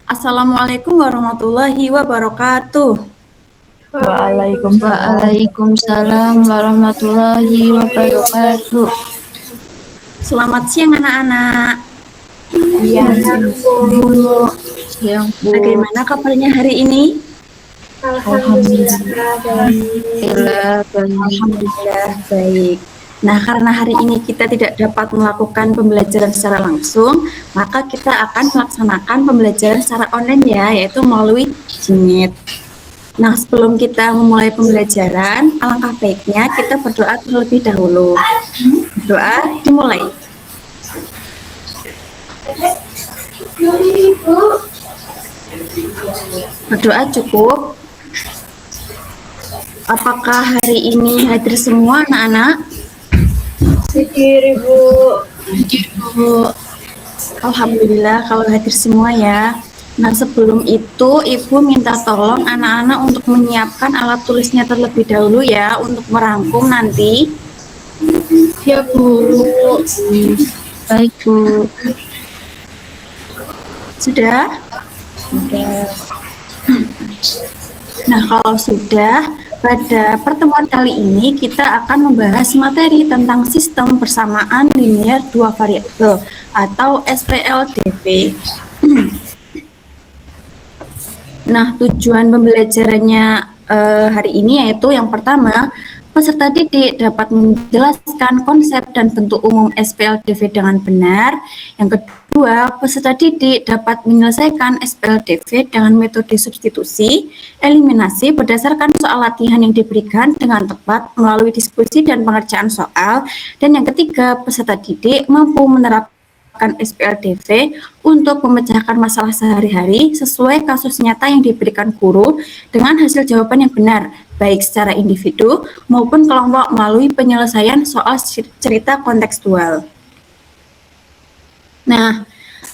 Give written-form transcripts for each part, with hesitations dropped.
Assalamualaikum warahmatullahi wabarakatuh. Waalaikumsalam. Waalaikumsalam warahmatullahi wabarakatuh. Selamat siang anak-anak. Iya, Bu, siang Bu. Bagaimana kabarnya hari ini? Alhamdulillah baik. Alhamdulillah baik. Nah, karena hari ini kita tidak dapat melakukan pembelajaran secara langsung, maka kita akan melaksanakan pembelajaran secara online ya, yaitu melalui Jimit. Nah, sebelum kita memulai pembelajaran, alangkah baiknya kita berdoa terlebih dahulu. Doa dimulai. Berdoa cukup. Apakah hari ini hadir semua anak-anak? Hadir, Ibu. Bu, Alhamdulillah kalau hadir semua ya. Nah, sebelum itu Ibu minta tolong anak-anak untuk menyiapkan alat tulisnya terlebih dahulu ya untuk merangkum nanti. Ya, Bu. baik Bu. Sudah? Nah, kalau sudah, pada pertemuan kali ini kita akan membahas materi tentang sistem persamaan linear dua variabel atau SPLDV. Nah, tujuan pembelajarannya hari ini yaitu yang pertama, peserta didik dapat menjelaskan konsep dan bentuk umum SPLDV dengan benar. Yang kedua, peserta didik dapat menyelesaikan SPLDV dengan metode substitusi, eliminasi berdasarkan soal latihan yang diberikan dengan tepat melalui diskusi dan pengerjaan soal. Dan yang ketiga, peserta didik mampu menerapkan SPLDV untuk memecahkan masalah sehari-hari sesuai kasus nyata yang diberikan guru dengan hasil jawaban yang benar, baik secara individu maupun kelompok melalui penyelesaian soal cerita kontekstual. Nah,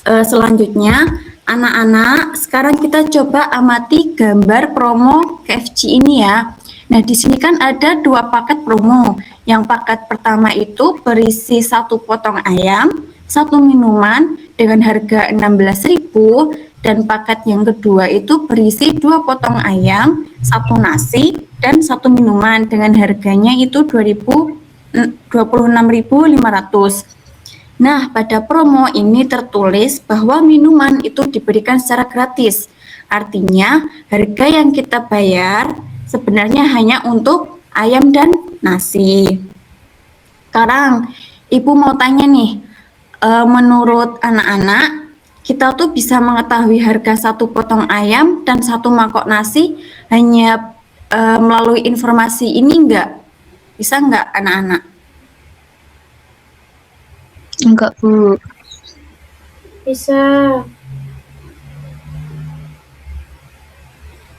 selanjutnya anak-anak sekarang kita coba amati gambar promo KFC ini ya. Nah, di sini kan ada dua paket promo. Yang paket pertama itu berisi 1 potong ayam, 1 minuman dengan harga 16.000 dan paket yang kedua itu berisi 2 potong ayam, 1 nasi dan 1 minuman dengan harganya itu 26.500. Nah, pada promo ini tertulis bahwa minuman itu diberikan secara gratis. Artinya, harga yang kita bayar sebenarnya hanya untuk ayam dan nasi. Sekarang, Ibu mau tanya nih, menurut anak-anak, kita tuh bisa mengetahui harga 1 potong ayam dan 1 mangkok nasi hanya melalui informasi ini enggak? Bisa enggak anak-anak? Enggak Bu. Bisa.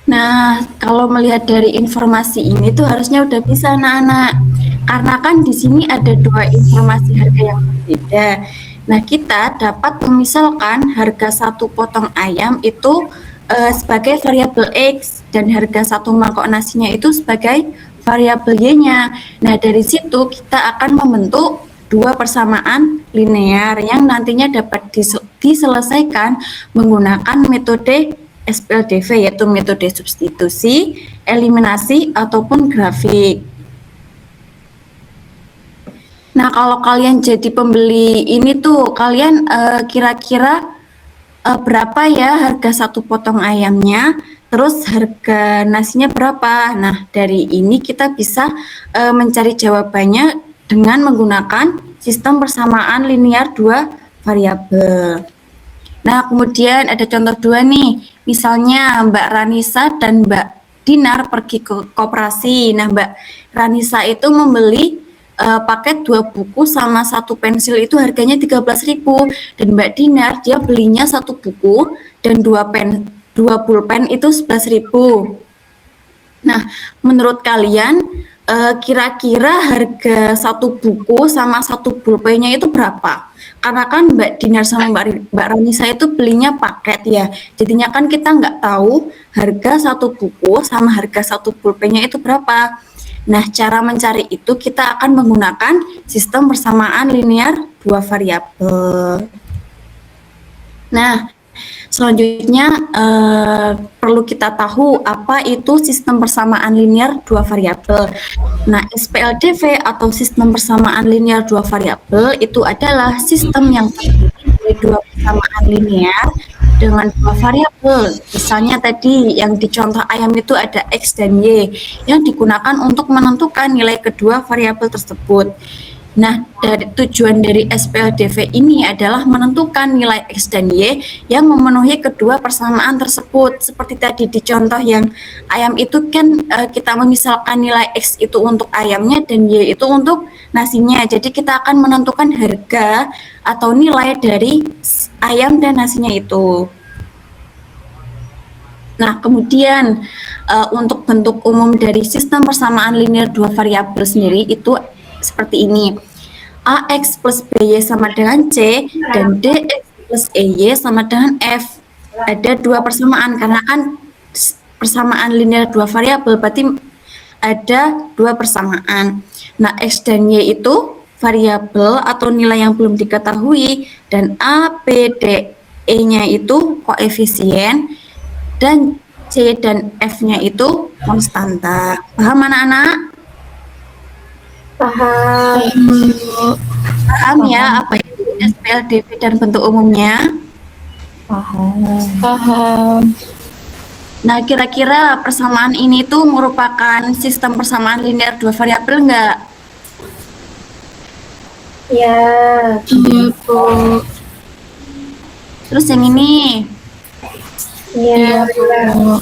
Nah, kalau melihat dari informasi ini tuh harusnya udah bisa anak-anak. Karena kan di sini ada dua informasi harga yang berbeda. Nah, kita dapat memisalkan harga 1 potong ayam itu sebagai variabel X dan harga 1 mangkok nasinya itu sebagai variabel Y-nya. Nah, dari situ kita akan membentuk dua persamaan linear yang nantinya dapat diselesaikan menggunakan metode SPLDV, yaitu metode substitusi, eliminasi, ataupun grafik. Nah, kalau kalian jadi pembeli ini tuh, kalian kira-kira berapa ya harga 1 potong ayamnya, terus harga nasinya berapa? Nah, dari ini kita bisa mencari jawabannya dengan menggunakan sistem persamaan linear dua variabel. Nah, kemudian ada contoh 2 nih. Misalnya Mbak Ranisa dan Mbak Dinar pergi ke koperasi. Nah, Mbak Ranisa itu membeli paket 2 buku sama 1 pensil itu harganya 13.000 dan Mbak Dinar dia belinya 1 buku dan 2 pulpen itu 11.000. Nah, menurut kalian kira-kira harga 1 buku sama 1 pulpennya itu berapa? Karena kan Mbak Dinar sama Mbak Ranisa itu belinya paket ya, jadinya kan kita nggak tahu harga 1 buku sama harga 1 pulpennya itu berapa. Nah, cara mencari itu kita akan menggunakan sistem persamaan linear dua variabel. Nah, Selanjutnya perlu kita tahu apa itu sistem persamaan linear dua variabel. Nah, SPLDV atau sistem persamaan linear dua variabel itu adalah sistem yang terdiri dari dua persamaan linear dengan dua variabel. Misalnya tadi yang di contoh ayam itu ada X dan Y yang digunakan untuk menentukan nilai kedua variabel tersebut. Nah, tujuan dari SPLDV ini adalah menentukan nilai X dan Y yang memenuhi kedua persamaan tersebut. Seperti tadi di contoh yang ayam itu kan kita memisalkan nilai X itu untuk ayamnya dan Y itu untuk nasinya. Jadi kita akan menentukan harga atau nilai dari ayam dan nasinya itu. Nah, kemudian untuk bentuk umum dari sistem persamaan linear dua variabel sendiri itu seperti ini. AX plus BY sama dengan C dan DX plus EY sama dengan F. Ada dua persamaan karena kan persamaan linear dua variabel berarti ada dua persamaan. Nah, X dan Y itu variabel atau nilai yang belum diketahui dan A, B, D, E-nya itu koefisien dan C dan F-nya itu konstanta. Paham anak-anak? Paham. Paham ya apa itu SPLDV dan bentuk umumnya? Paham. Nah, kira-kira persamaan ini tuh merupakan sistem persamaan linear dua variabel enggak? Ya. Iya, Bu. Terus yang ini? Ya. Bu.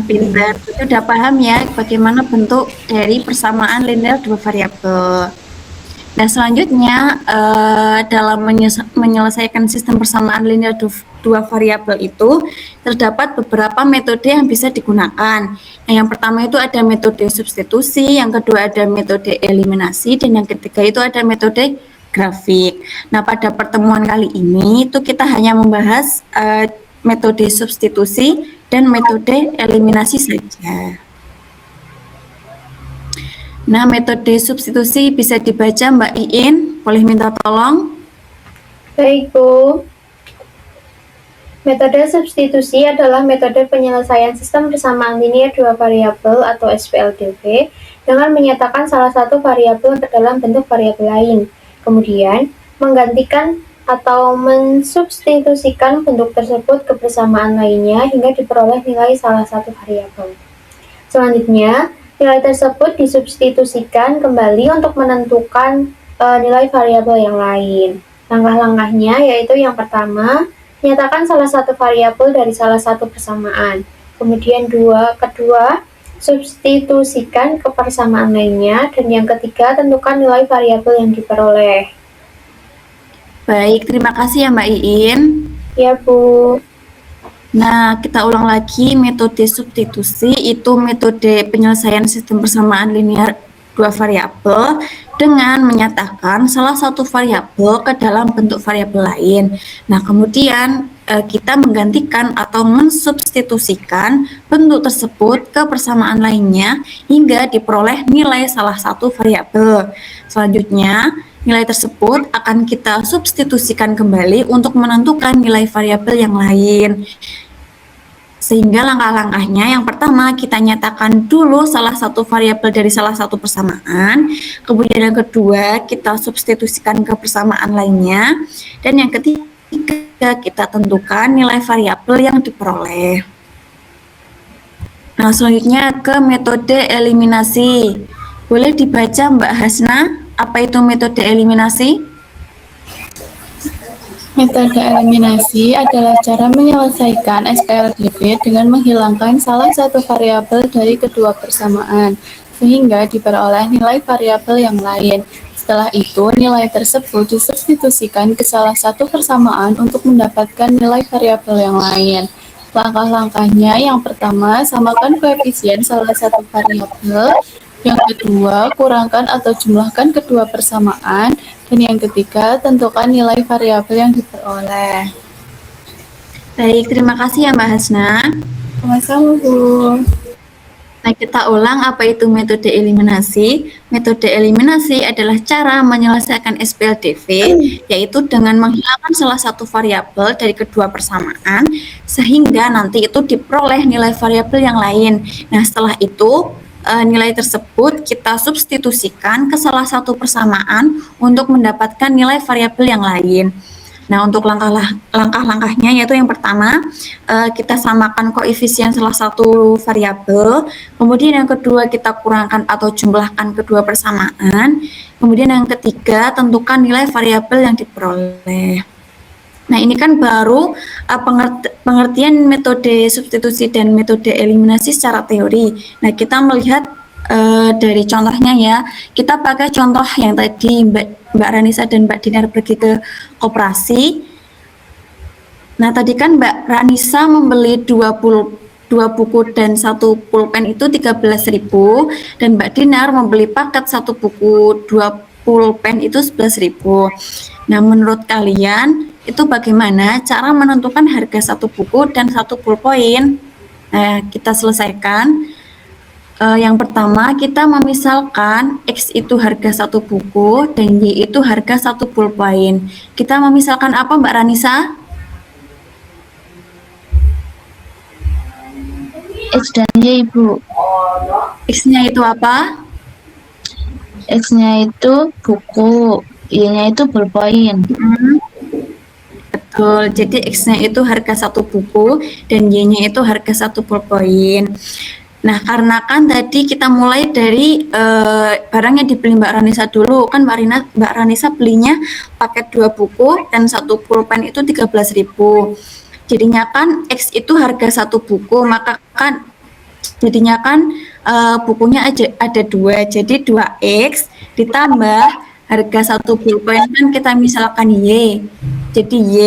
Pintar. Itu udah paham ya bagaimana bentuk dari persamaan linear dua variabel. Nah, selanjutnya dalam menyelesaikan sistem persamaan linear dua variabel itu terdapat beberapa metode yang bisa digunakan. Nah, yang pertama itu ada metode substitusi, yang kedua ada metode eliminasi, dan yang ketiga itu ada metode grafik. Nah, pada pertemuan kali ini itu kita hanya membahas metode substitusi dan metode eliminasi saja. Nah, metode substitusi bisa dibaca Mbak Iin, boleh minta tolong? Baik, Bu. Metode substitusi adalah metode penyelesaian sistem persamaan linear dua variabel atau SPLDV dengan menyatakan salah satu variabel ke dalam bentuk variabel lain, kemudian menggantikan atau mensubstitusikan bentuk tersebut ke persamaan lainnya hingga diperoleh nilai salah satu variabel. Selanjutnya, nilai tersebut disubstitusikan kembali untuk menentukan nilai variabel yang lain. Langkah-langkahnya yaitu yang pertama, nyatakan salah satu variabel dari salah satu persamaan. Kemudian kedua, substitusikan ke persamaan lainnya. Dan yang ketiga, tentukan nilai variabel yang diperoleh. Baik, terima kasih ya Mbak Iin. Ya, Bu. Nah, kita ulang lagi metode substitusi itu metode penyelesaian sistem persamaan linear dua variabel dengan menyatakan salah satu variabel ke dalam bentuk variabel lain. Nah, kemudian kita menggantikan atau mensubstitusikan bentuk tersebut ke persamaan lainnya hingga diperoleh nilai salah satu variabel. Selanjutnya, nilai tersebut akan kita substitusikan kembali untuk menentukan nilai variabel yang lain. Sehingga langkah-langkahnya yang pertama kita nyatakan dulu salah satu variabel dari salah satu persamaan, kemudian yang kedua kita substitusikan ke persamaan lainnya, dan yang ketiga kita tentukan nilai variabel yang diperoleh. Nah, selanjutnya ke metode eliminasi. Boleh dibaca Mbak Hasna, apa itu metode eliminasi? Metode eliminasi adalah cara menyelesaikan SPLDV dengan menghilangkan salah satu variabel dari kedua persamaan, sehingga diperoleh nilai variabel yang lain. Setelah itu, nilai tersebut disubstitusikan ke salah satu persamaan untuk mendapatkan nilai variabel yang lain. Langkah-langkahnya yang pertama, samakan koefisien salah satu variabel. Yang kedua, kurangkan atau jumlahkan kedua persamaan. Dan yang ketiga, tentukan nilai variabel yang diperoleh. Baik, terima kasih ya Mbak Hasna. Sama-sama, Bu. Nah, selanjutnya kita akan membahas metode eliminasi. Nah, kita ulang apa itu metode eliminasi. Metode eliminasi adalah cara menyelesaikan SPLDV, yaitu dengan menghilangkan salah satu variabel dari kedua persamaan, sehingga nanti itu diperoleh nilai variabel yang lain. Nah, setelah itu, nilai tersebut kita substitusikan ke salah satu persamaan untuk mendapatkan nilai variabel yang lain. Nah, untuk langkah-langkahnya yaitu yang pertama, kita samakan koefisien salah satu variabel, kemudian yang kedua kita kurangkan atau jumlahkan kedua persamaan, kemudian yang ketiga tentukan nilai variabel yang diperoleh. Nah, ini kan baru pengertian metode substitusi dan metode eliminasi secara teori. Nah, kita melihat dari contohnya ya, kita pakai contoh yang tadi Mbak Ranisa dan Mbak Dinar pergi ke koperasi. Nah, tadi kan Mbak Ranisa membeli 2 buku dan 1 pulpen itu 13.000 dan Mbak Dinar membeli paket 1 buku 2 pulpen itu 11.000. Nah, menurut kalian itu bagaimana cara menentukan harga 1 buku dan 1 pulpen? Nah, kita selesaikan. Yang pertama kita memisalkan X itu harga 1 buku dan Y itu harga 1 pulpen. Kita memisalkan apa Mbak Ranisa? X dan Y, Ibu. X-nya itu apa? X-nya itu buku, Y-nya itu pulpen. Betul, jadi X-nya itu harga 1 buku dan Y-nya itu harga 1 pulpen. Nah, karena kan tadi kita mulai dari barang yang dibeli Mbak Ranisa dulu, kan Mbak Ranisa belinya paket 2 buku dan 1 pulpen itu 13.000. Jadinya kan X itu harga 1 buku, maka kan jadinya kan bukunya ada 2, jadi 2X ditambah harga 1 pulpen kan kita misalkan Y. Jadi Y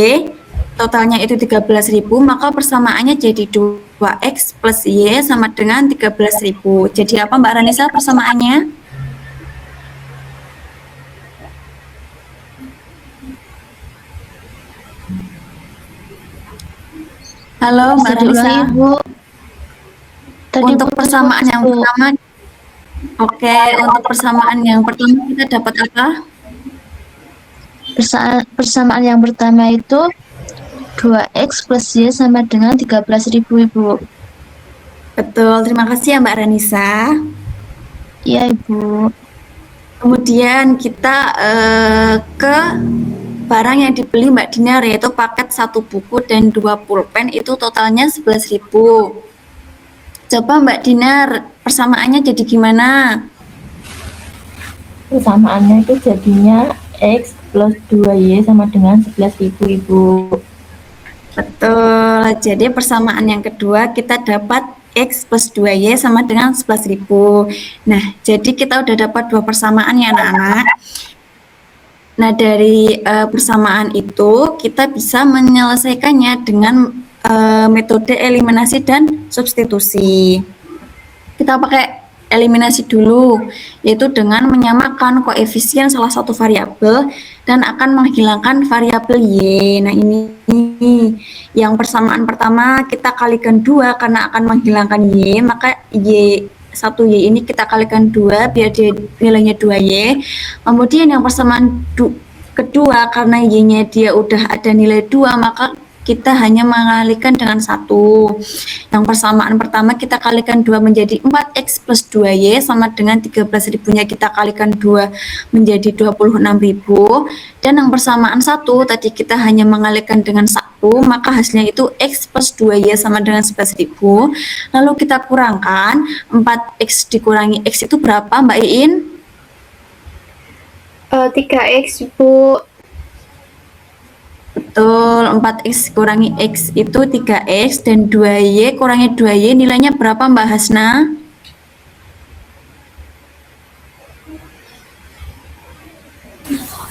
totalnya itu 13.000, maka persamaannya jadi 2X plus Y sama dengan 13.000. Jadi apa Mbak Ranisa persamaannya? Halo Mbak Bisa diulangi, Ranisa. Ibu. Tadi Untuk Bu, persamaan yang Bu. pertama, oke, untuk persamaan yang pertama kita dapat apa? Persamaan yang pertama itu 2X plus Y sama dengan 13.000, Ibu. Betul, terima kasih ya Mbak Ranisa. Iya, Ibu. Kemudian kita ke barang yang dibeli Mbak Dinar, yaitu paket 1 buku dan 2 pulpen itu totalnya 11.000. Coba Mbak Dinar, persamaannya jadi gimana? Persamaannya itu jadinya X plus 2Y sama dengan 11.000, Ibu. Betul, jadi persamaan yang kedua kita dapat X plus 2Y sama dengan 11.000. Nah, jadi kita udah dapat 2 persamaan ya anak-anak. Nah, dari persamaan itu kita bisa menyelesaikannya dengan metode eliminasi dan substitusi. Kita pakai eliminasi dulu, yaitu dengan menyamakan koefisien salah satu variabel dan akan menghilangkan variabel Y. Nah, ini yang persamaan pertama kita kalikan 2 karena akan menghilangkan Y, maka Y 1Y ini kita kalikan 2 biar dia nilainya 2Y. Kemudian yang persamaan kedua karena Y-nya dia udah ada nilai 2, maka kita hanya mengalikan dengan 1. Yang persamaan pertama kita kalikan 2 menjadi 4X plus 2Y sama dengan 13.000-nya kita kalikan 2 menjadi 26.000. Dan yang persamaan 1 tadi kita hanya mengalikan dengan 1, maka hasilnya itu X plus 2Y sama dengan 11.000. Lalu kita kurangkan 4X dikurangi X itu berapa Mbak Iin? 3X, Bu. Betul, 4X kurangi X itu 3X dan 2Y kurangi 2Y nilainya berapa Mbak Hasna?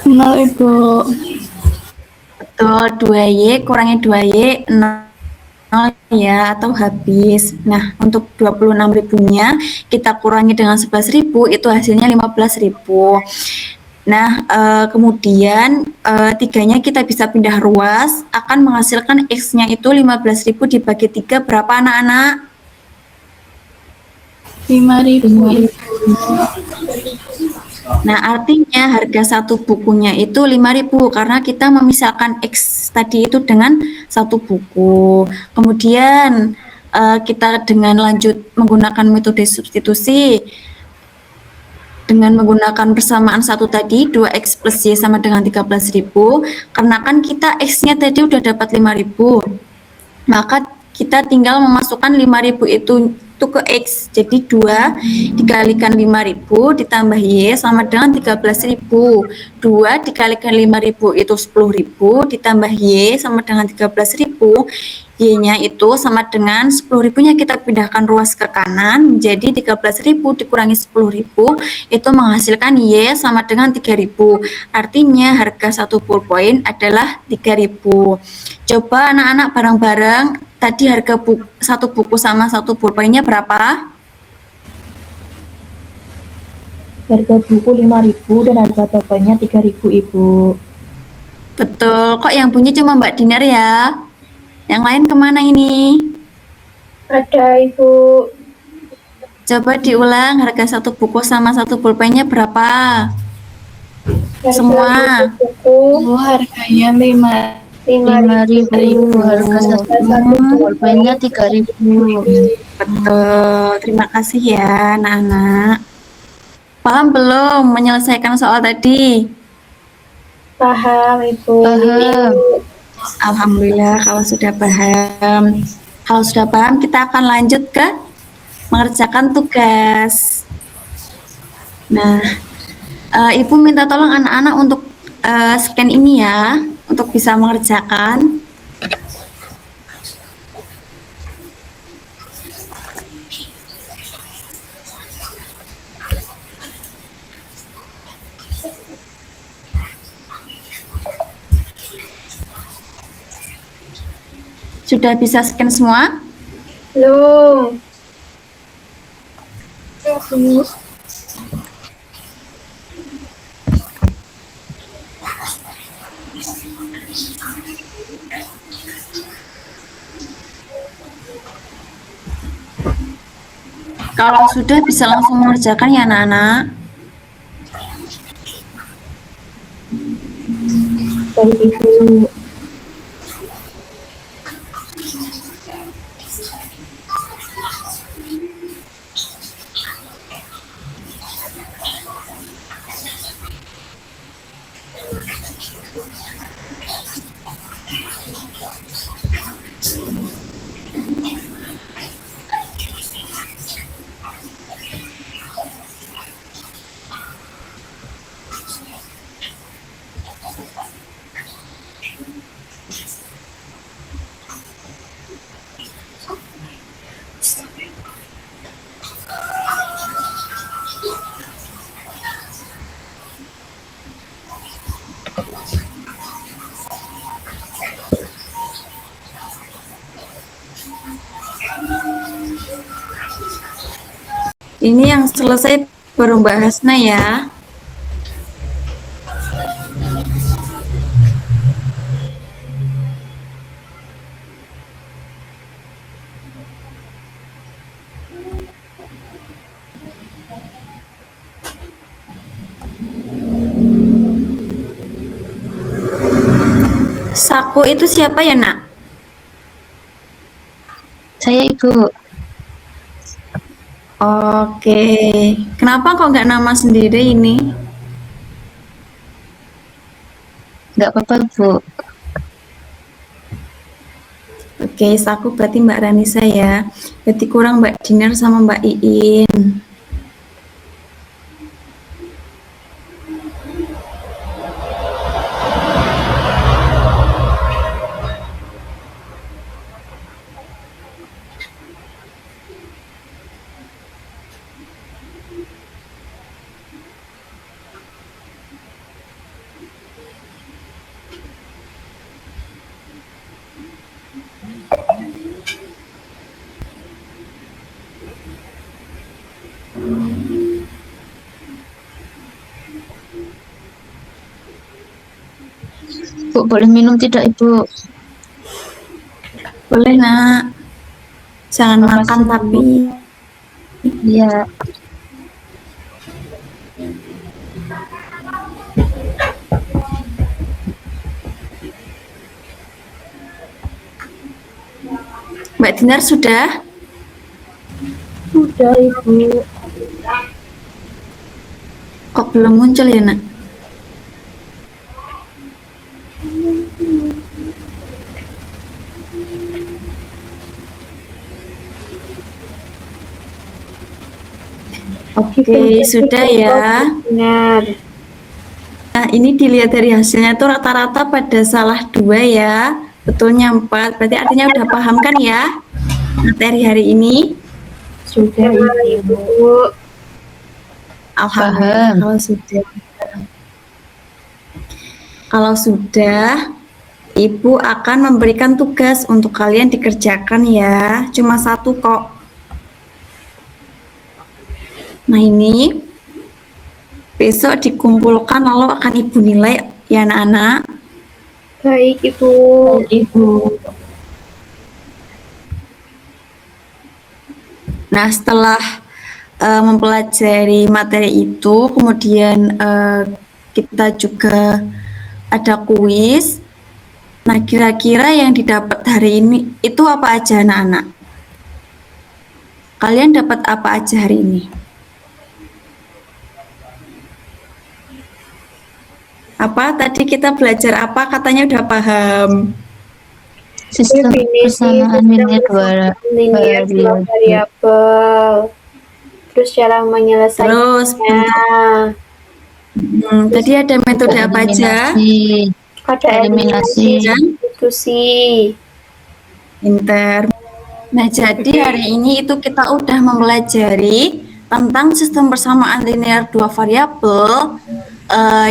Nol, Ibu. Betul, 2Y kurangi 2Y 0 ya, atau habis. Nah, untuk 26.000-nya kita kurangi dengan 11.000 itu hasilnya 15.000. Nah, kemudian 3-nya kita bisa pindah ruas, akan menghasilkan X-nya itu 15.000 dibagi 3 berapa anak-anak? 5.000 Nah, artinya harga satu bukunya itu 5.000 karena kita memisahkan X tadi itu dengan satu buku. Kemudian kita dengan lanjut menggunakan metode substitusi dengan menggunakan persamaan satu tadi 2X plus Y sama dengan 13.000 karena kan kita X-nya tadi udah dapat 5.000, maka kita tinggal memasukkan 5.000 itu ke X, jadi 2 dikalikan 5.000 ditambah Y sama dengan 13.000. 2 dikalikan 5.000 itu 10.000 ditambah Y sama dengan 13.000. Y-nya itu sama dengan 10.000-nya kita pindahkan ruas ke kanan menjadi 13.000 dikurangi 10.000 itu menghasilkan Y sama dengan 3.000. Artinya harga satu pulpoin adalah 3.000. Coba anak-anak bareng-bareng tadi harga satu buku sama satu pulpoinnya berapa? Harga buku 5.000 dan harga pulpoinnya 3.000, Ibu. Betul, kok yang bunyi cuma Mbak Dinar ya? Yang lain kemana ini? Ada, Ibu. Coba diulang, harga satu buku sama satu pulpennya berapa? Harga Semua. buku harganya 5.000. 5.000, harga satu pulpennya 3.000. Betul, terima kasih ya anak-anak. Paham belum menyelesaikan soal tadi? Paham, Ibu. Paham. Alhamdulillah kalau sudah paham. Kalau sudah paham, kita akan lanjut ke mengerjakan tugas. Nah, Ibu minta tolong anak-anak untuk scan ini ya, untuk bisa mengerjakan. Sudah bisa scan semua? Belum. Kalau sudah bisa langsung mengerjakan ya anak-anak. Baik, Ibu. Ini yang selesai baru Mbak Hasna ya. Saku itu siapa ya, Nak? Saya, Ibu. Oke. Kenapa kok nggak nama sendiri ini? Nggak apa-apa, Bu. Oke, Saku berarti Mbak Ranisa ya. Berarti kurang Mbak Dinar sama Mbak Iin. Bu, boleh minum tidak, Ibu? Boleh, Nak. Jangan makan tapi. Iya. Mbak Dinar sudah? Sudah, Ibu. Kok belum muncul ya, Nak? Oke, sudah ya. Benar. Nah, ini dilihat dari hasilnya tuh rata-rata pada salah 2 ya. Betulnya 4. Berarti artinya udah paham kan ya materi hari ini? Sudah, Ibu. Ibu. Alhamdulillah Paham. kalau sudah. Kalau sudah, Ibu akan memberikan tugas untuk kalian dikerjakan ya. Cuma 1 kok. Nah, ini besok dikumpulkan lalu akan Ibu nilai ya anak-anak. Baik, Ibu. Ibu. Nah, setelah mempelajari materi itu, kemudian kita juga ada kuis. Nah, kira-kira yang didapat hari ini itu apa aja anak-anak? Kalian dapat apa aja hari ini? Apa tadi kita belajar apa? Katanya udah paham. Sistem Definisi persamaan linear dua linear dua variabel. variabel. Terus cara menyelesaikannya. Terus tadi ada metode apa aja? Eliminasi. Ada eliminasi, Eliminasi. substitusi. Pinter. Nah, jadi hari ini itu kita udah mempelajari tentang sistem persamaan linear dua variabel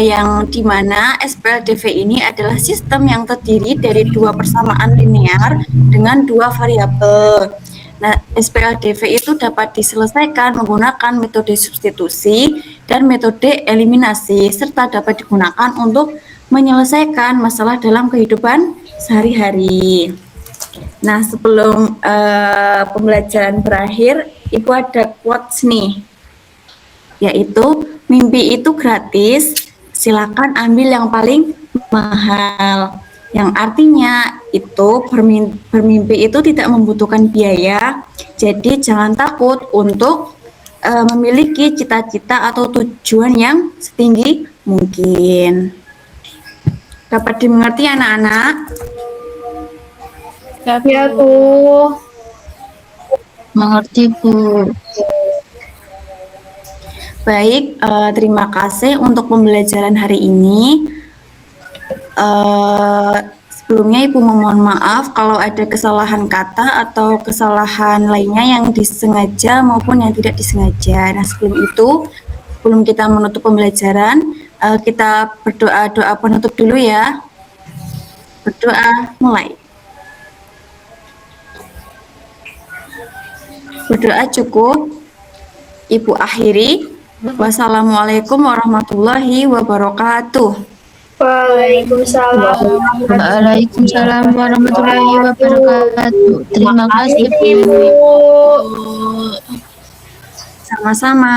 yang dimana SPLDV ini adalah sistem yang terdiri dari 2 persamaan linear dengan 2 variabel. Nah, SPLDV itu dapat diselesaikan menggunakan metode substitusi dan metode eliminasi serta dapat digunakan untuk menyelesaikan masalah dalam kehidupan sehari-hari. Nah, sebelum pembelajaran berakhir, Ibu ada quotes nih, yaitu mimpi itu gratis, silakan ambil yang paling mahal. Yang artinya itu bermimpi itu tidak membutuhkan biaya, jadi jangan takut untuk memiliki cita-cita atau tujuan yang setinggi mungkin. Dapat dimengerti anak-anak? Ya, Bu. Mengerti, Bu. Baik, terima kasih untuk pembelajaran hari ini. Sebelumnya Ibu memohon maaf kalau ada kesalahan kata atau kesalahan lainnya yang disengaja maupun yang tidak disengaja. Nah, sebelum kita menutup pembelajaran, kita berdoa penutup dulu ya. Berdoa mulai. Berdoa cukup. Ibu akhiri. Wassalamualaikum warahmatullahi wabarakatuh. Waalaikumsalam. Waalaikumsalam warahmatullahi wabarakatuh. Terima kasih, Bu. Bu. Sama-sama.